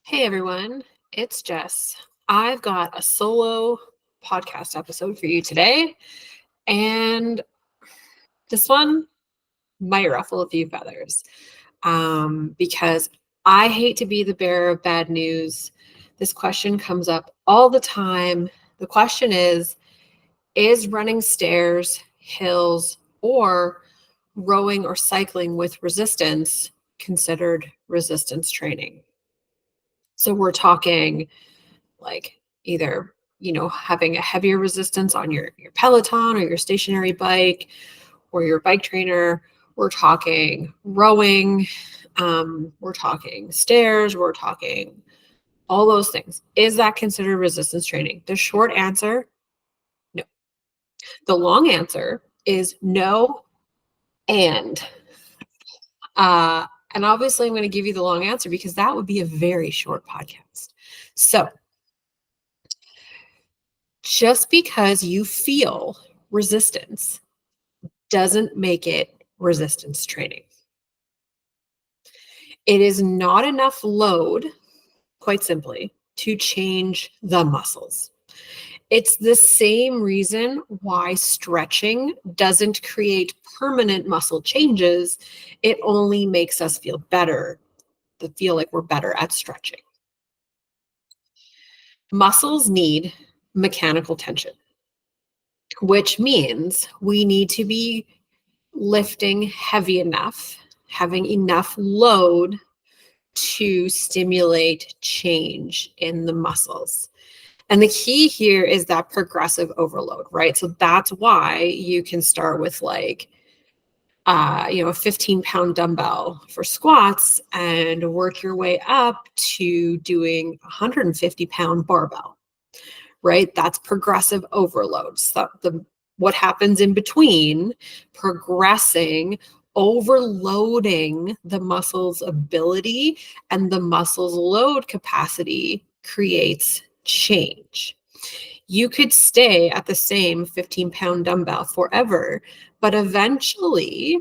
Hey everyone, it's Jess. I've got a solo podcast episode for you today, and this one might ruffle a few feathers because I hate to be the bearer of bad news. This question comes up all the time. The question is running stairs, hills, or rowing or cycling with resistance considered resistance training? So we're talking like either having a heavier resistance on your Peloton or your stationary bike or your bike trainer. We're talking rowing, we're talking stairs, we're talking all those things. Is that considered resistance training? The short answer, no. The long answer is no. And uh and obviously I'm going to give you the long answer because that would be a very short podcast. So just because you feel resistance doesn't make it resistance training. It is not enough load, quite simply, to change the muscles. It's the same reason why stretching doesn't create permanent muscle changes. It only makes us feel better, to feel like we're better at stretching. Muscles need mechanical tension, which means we need to be lifting heavy enough, having enough load to stimulate change in the muscles. And the key here is that progressive overload, right? So that's why you can start with a 15-pound dumbbell for squats and work your way up to doing 150-pound barbell, right? That's progressive overload. So what happens in between progressing, overloading the muscle's ability and the muscle's load capacity creates change. You could stay at the same 15-pound dumbbell forever, but eventually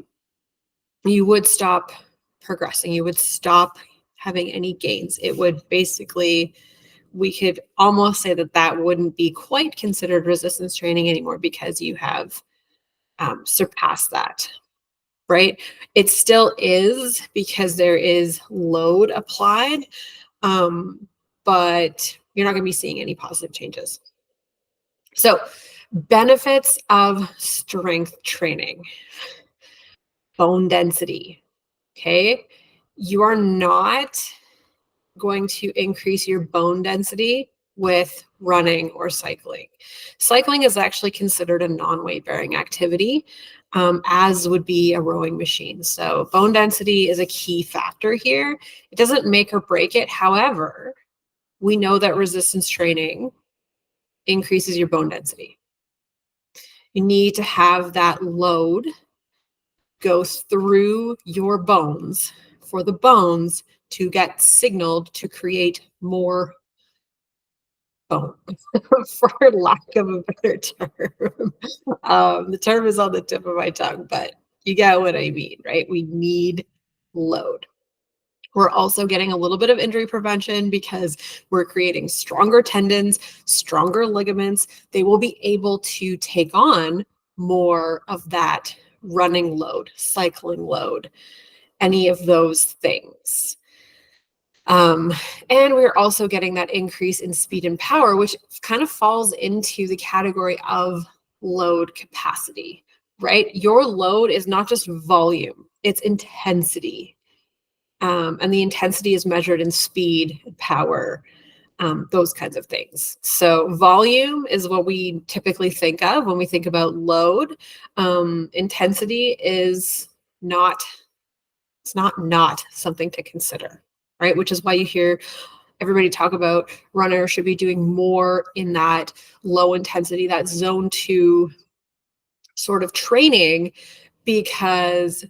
you would stop progressing. You would stop having any gains. It would basically, we could almost say that that wouldn't be quite considered resistance training anymore because you have surpassed that, right? It still is because there is load applied, but you're not going to be seeing any positive changes. So, benefits of strength training: bone density. Okay. You are not going to increase your bone density with running or cycling. Cycling is actually considered a non-weight bearing activity, as would be a rowing machine. So bone density is a key factor here. It doesn't make or break it. However, we know that resistance training increases your bone density. You need to have that load go through your bones for the bones to get signaled to create more bone, for lack of a better term. The term is on the tip of my tongue, but you get what I mean, right? We need load. We're also getting a little bit of injury prevention because we're creating stronger tendons, stronger ligaments. They will be able to take on more of that running load, cycling load, any of those things. And we're also getting that increase in speed and power, which kind of falls into the category of load capacity, right? Your load is not just volume, it's intensity. And the intensity is measured in speed, power, those kinds of things. So volume is what we typically think of when we think about load. Intensity is not, it's not something to consider, right? Which is why you hear everybody talk about runners should be doing more in that low intensity, that zone 2 sort of training, because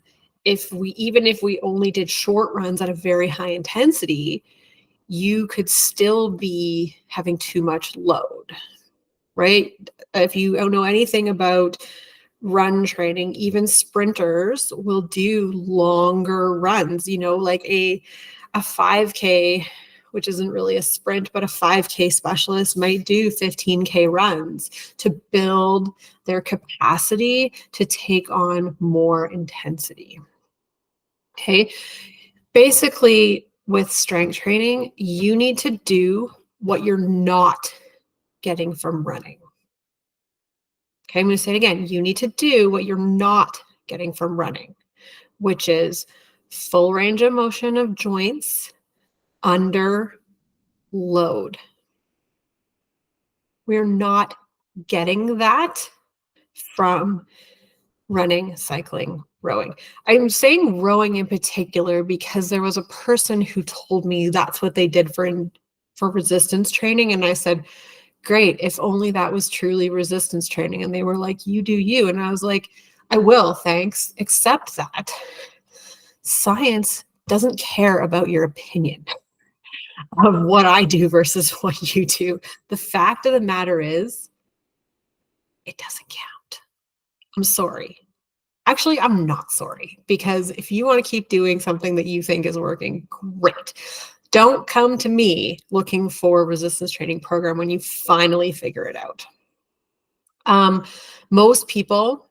if we only did short runs at a very high intensity, you could still be having too much load, right? If you don't know anything about run training, even sprinters will do longer runs, like a 5K which isn't really a sprint, but a 5K specialist might do 15K runs to build their capacity to take on more intensity. Okay. Basically, with strength training, you need to do what you're not getting from running. Okay, I'm going to say it again. You need to do what you're not getting from running, which is full range of motion of joints under load. We're not getting that from running, cycling, rowing. I'm saying rowing in particular because there was a person who told me that's what they did for resistance training. And I said, great, if only that was truly resistance training. And they were like, you do you. And I was like, I will, thanks. Except that science doesn't care about your opinion of what I do versus what you do. The fact of the matter is, it doesn't count. I'm sorry. Actually, I'm not sorry, because if you want to keep doing something that you think is working, great. Don't come to me looking for a resistance training program when you finally figure it out. Most people,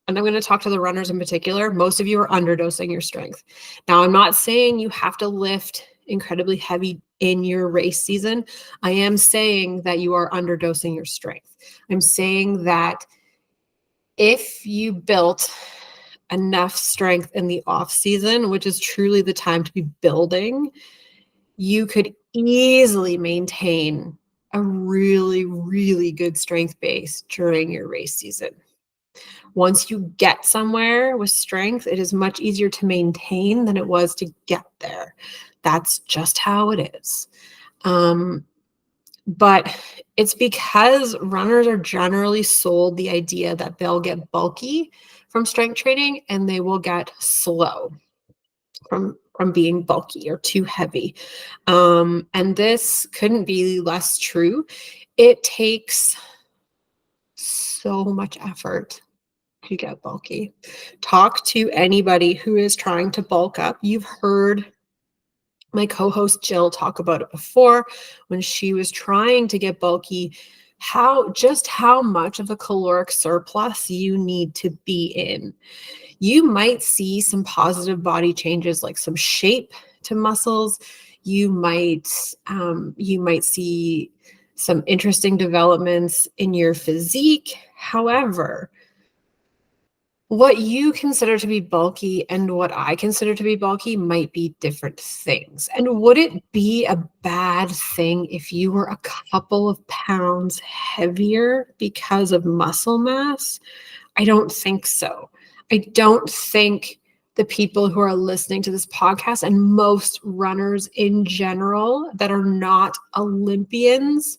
and I'm going to talk to the runners in particular, most of you are underdosing your strength. Now, I'm not saying you have to lift incredibly heavy in your race season. I am saying that you are underdosing your strength. I'm saying that if you built enough strength in the off season, which is truly the time to be building, you could easily maintain a really, really good strength base during your race season. Once you get somewhere with strength, it is much easier to maintain than it was to get there. That's just how it is. But it's because runners are generally sold the idea that they'll get bulky from strength training and they will get slow from being bulky or too heavy. And this couldn't be less true. It takes so much effort to get bulky. Talk to anybody who is trying to bulk up. You've heard my co-host Jill talk about it before when she was trying to get bulky, how much of a caloric surplus you need to be in. You might see some positive body changes, like some shape to muscles. You might see some interesting developments in your physique. However, what you consider to be bulky and what I consider to be bulky might be different things. And would it be a bad thing if you were a couple of pounds heavier because of muscle mass? I don't think so. I don't think the people who are listening to this podcast and most runners in general that are not Olympians,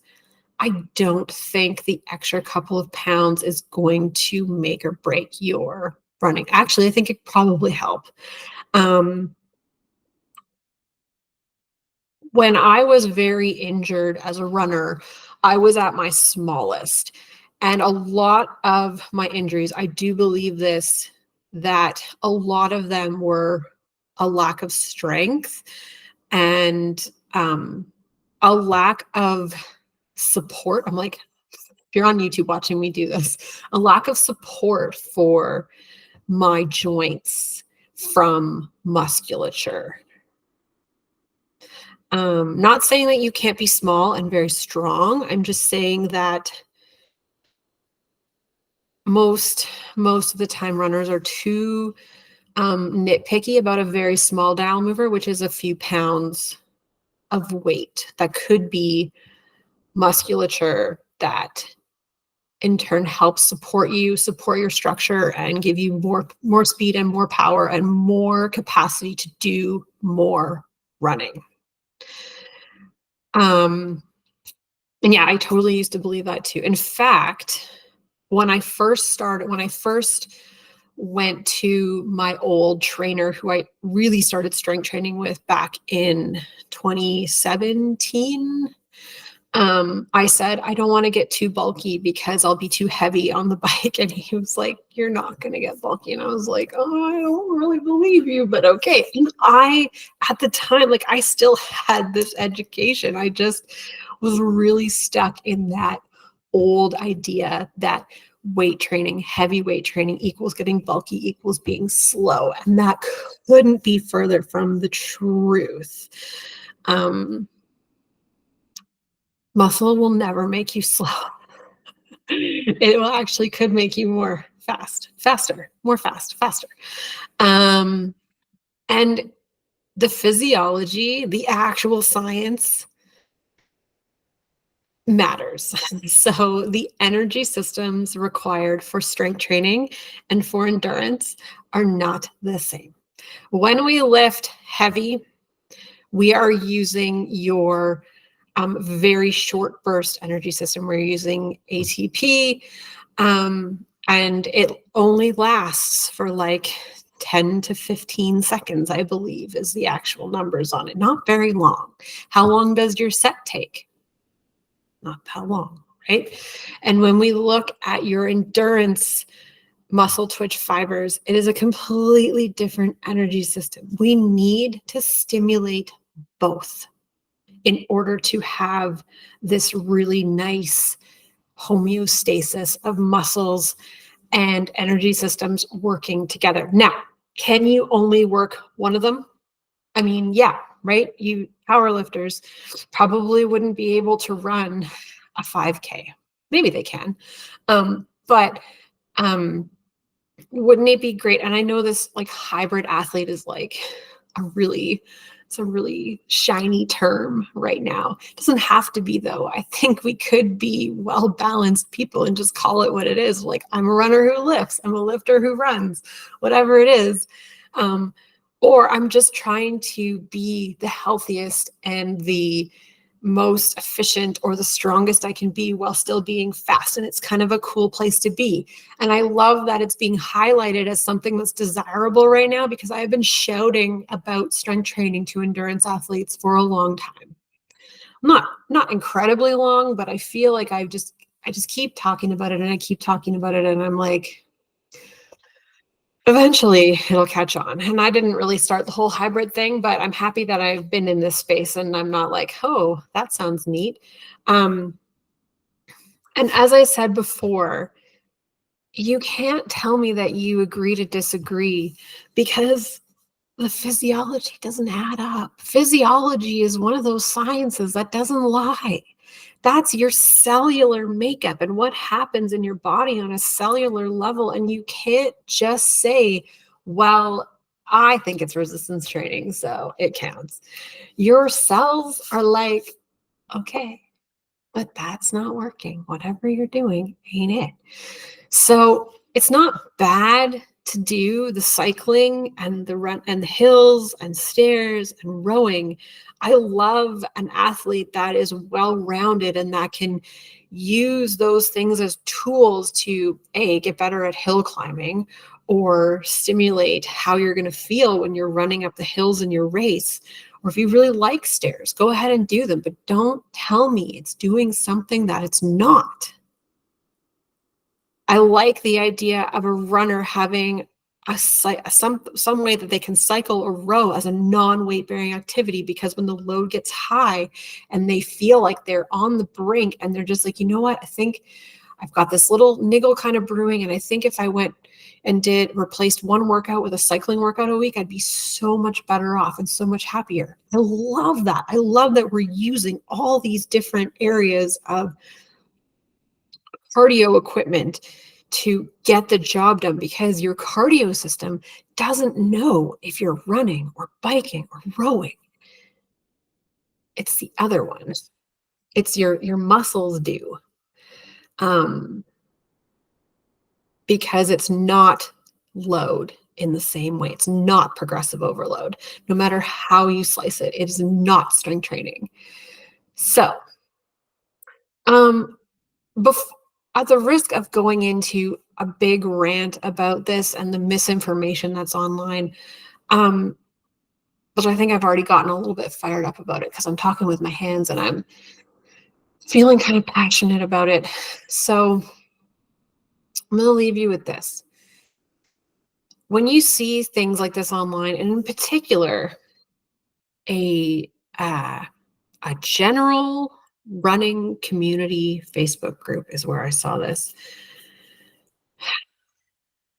I don't think the extra couple of pounds is going to make or break your running. Actually, I think it probably help. When I was very injured as a runner, I was at my smallest. And a lot of my injuries, I do believe this, that a lot of them were a lack of strength and a lack of support. I'm like, if you're on YouTube watching me do this, a lack of support for my joints from musculature. Not saying that you can't be small and very strong. I'm just saying that most of the time runners are too nitpicky about a very small dial mover, which is a few pounds of weight that could be musculature that in turn helps support your structure and give you more speed and more power and more capacity to do more running. And yeah, I totally used to believe that too. In fact, when I first went to my old trainer who I really started strength training with back in 2017, I said, I don't want to get too bulky because I'll be too heavy on the bike. And he was like, you're not going to get bulky. And I was like, oh, I don't really believe you, but okay. And at the time, like I still had this education. I just was really stuck in that old idea that weight training, heavy weight training equals getting bulky, equals being slow. And that couldn't be further from the truth. Muscle will never make you slow. It will actually could make you more faster. And the physiology, the actual science matters. So the energy systems required for strength training and for endurance are not the same. When we lift heavy, we are using your very short burst energy system. We're using ATP, and it only lasts for like 10 to 15 seconds, I believe, is the actual numbers on it. Not very long. How long does your set take? Not that long, right? And when we look at your endurance muscle twitch fibers, it is a completely different energy system. We need to stimulate both in order to have this really nice homeostasis of muscles and energy systems working together. Now, can you only work one of them? I mean, yeah, right? You power lifters probably wouldn't be able to run a 5K. Maybe they can. But wouldn't it be great? And I know this like hybrid athlete is like it's a really shiny term right now. It doesn't have to be though. I think we could be well-balanced people and just call it what it is. Like I'm a runner who lifts, I'm a lifter who runs, whatever it is. Or I'm just trying to be the healthiest and the most efficient or the strongest I can be while still being fast. And it's kind of a cool place to be. And I love that it's being highlighted as something that's desirable right now because I've been shouting about strength training to endurance athletes for a long time. Not incredibly long, but I feel like I just keep talking about it and I keep talking about it. And I'm like, eventually it'll catch on. And I didn't really start the whole hybrid thing, but I'm happy that I've been in this space and I'm not like, oh, that sounds neat. And as I said before, you can't tell me that you agree to disagree because the physiology doesn't add up. Physiology is one of those sciences that doesn't lie. That's your cellular makeup and what happens in your body on a cellular level. And you can't just say, well, I think it's resistance training, so it counts. Your cells are like, okay, but that's not working. Whatever you're doing ain't it. So it's not bad to do the cycling and the run and the hills and stairs and rowing. I love an athlete that is well-rounded and that can use those things as tools to get better at hill climbing or stimulate how you're going to feel when you're running up the hills in your race. Or if you really like stairs, go ahead and do them, but don't tell me it's doing something that it's not. I like the idea of a runner having some way that they can cycle or row as a non-weight bearing activity, because when the load gets high and they feel like they're on the brink and they're just like, you know what, I think I've got this little niggle kind of brewing, and I think if I went and replaced one workout with a cycling workout a week, I'd be so much better off and so much happier. I love that. I love that we're using all these different areas of cardio equipment to get the job done, because your cardio system doesn't know if you're running or biking or rowing. It's the other one. It's your muscles do. Because it's not load in the same way. It's not progressive overload. No matter how you slice it, it is not strength training. So, at the risk of going into a big rant about this and the misinformation that's online, but I think I've already gotten a little bit fired up about it because I'm talking with my hands and I'm feeling kind of passionate about it. So I'm going to leave you with this. When you see things like this online, and in particular, a uh, a general running community Facebook group is where I saw this.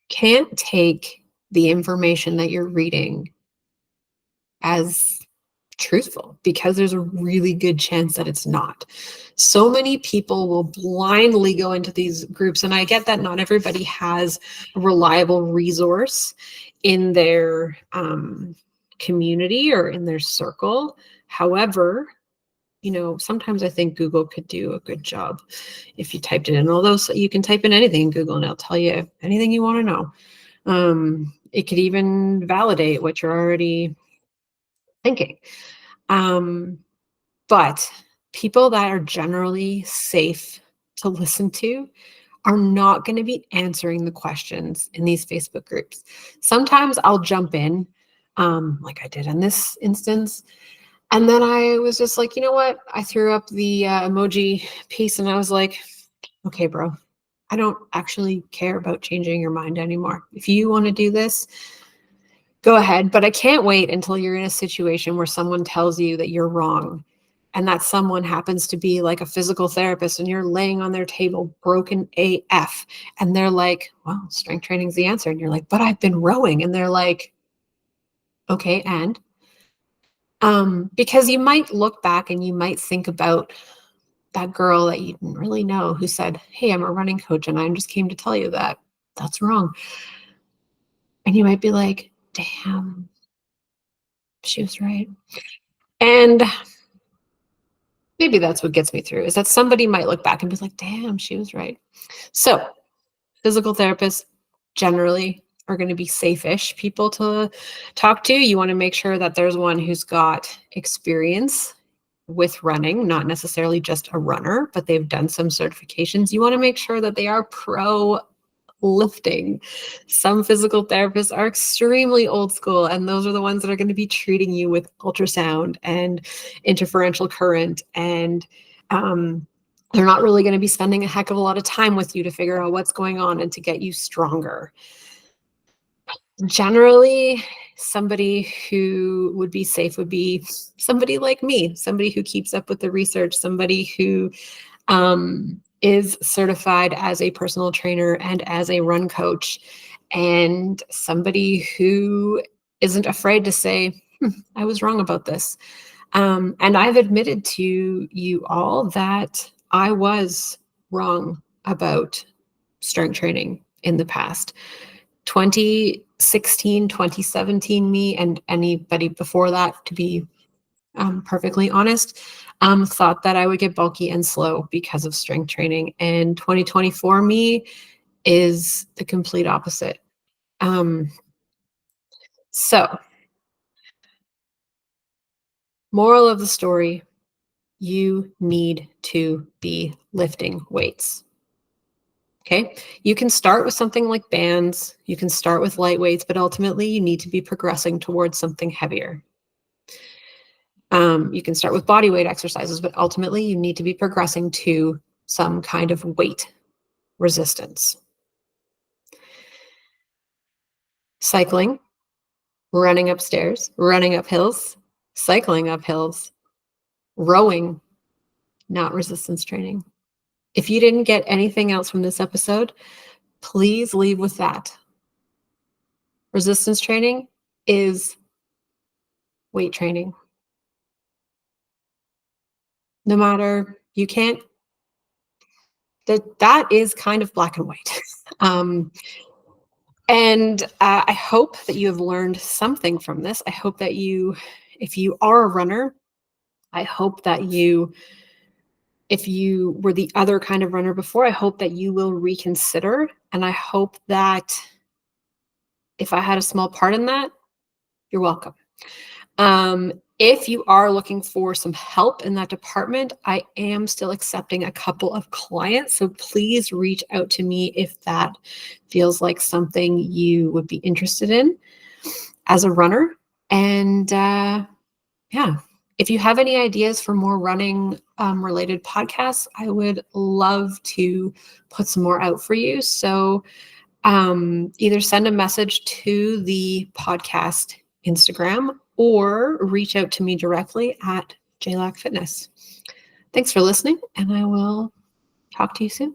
Can't take the information that you're reading as truthful, because there's a really good chance that it's not. So many people will blindly go into these groups, and I get that not everybody has a reliable resource in their community or in their circle. However, sometimes I think Google could do a good job if you typed it in. Although you can type in anything in Google and it'll tell you anything you want to know. It could even validate what you're already thinking. But people that are generally safe to listen to are not going to be answering the questions in these Facebook groups. Sometimes I'll jump in, like I did in this instance. And then I was just like, you know what? I threw up the emoji piece and I was like, okay, bro, I don't actually care about changing your mind anymore. If you want to do this, go ahead. But I can't wait until you're in a situation where someone tells you that you're wrong, and that someone happens to be like a physical therapist, and you're laying on their table broken AF, and they're like, well, strength training's the answer. And you're like, but I've been rowing. And they're like, okay, and because you might look back and you might think about that girl that you didn't really know who said, hey, I'm a running coach and I just came to tell you that that's wrong. And you might be like, damn, she was right. And maybe that's what gets me through, is that somebody might look back and be like, damn, she was right. So physical therapists generally are going to be safe-ish people to talk to. You want to make sure that there's one who's got experience with running, not necessarily just a runner, but they've done some certifications. You want to make sure that they are pro lifting. Some physical therapists are extremely old school, and those are the ones that are going to be treating you with ultrasound and interferential current, and they're not really going to be spending a heck of a lot of time with you to figure out what's going on and to get you stronger. Generally, somebody who would be safe would be somebody like me, somebody who keeps up with the research, somebody who is certified as a personal trainer and as a run coach, and somebody who isn't afraid to say, I was wrong about this. And I've admitted to you all that I was wrong about strength training in the past. 2016, 2017 me, and anybody before that, to be perfectly honest, thought that I would get bulky and slow because of strength training. And 2024 me is the complete opposite. So, moral of the story, you need to be lifting weights. Okay. You can start with something like bands, you can start with light weights, but ultimately you need to be progressing towards something heavier. You can start with body weight exercises, but ultimately you need to be progressing to some kind of weight resistance. Cycling, running upstairs, running up hills, cycling up hills, rowing, not resistance training. If you didn't get anything else from this episode, please leave with that. Resistance training is weight training. No matter, you can't, that is kind of black and white. And I hope that you have learned something from this. I hope that if you are a runner, I hope that if you were the other kind of runner before, I hope that you will reconsider. And I hope that if I had a small part in that, you're welcome. If you are looking for some help in that department, I am still accepting a couple of clients. So please reach out to me if that feels like something you would be interested in as a runner. And yeah, If you have any ideas for more running related podcasts, I would love to put some more out for you. So either send a message to the podcast Instagram or reach out to me directly at JLAC Fitness. Thanks for listening, and I will talk to you soon.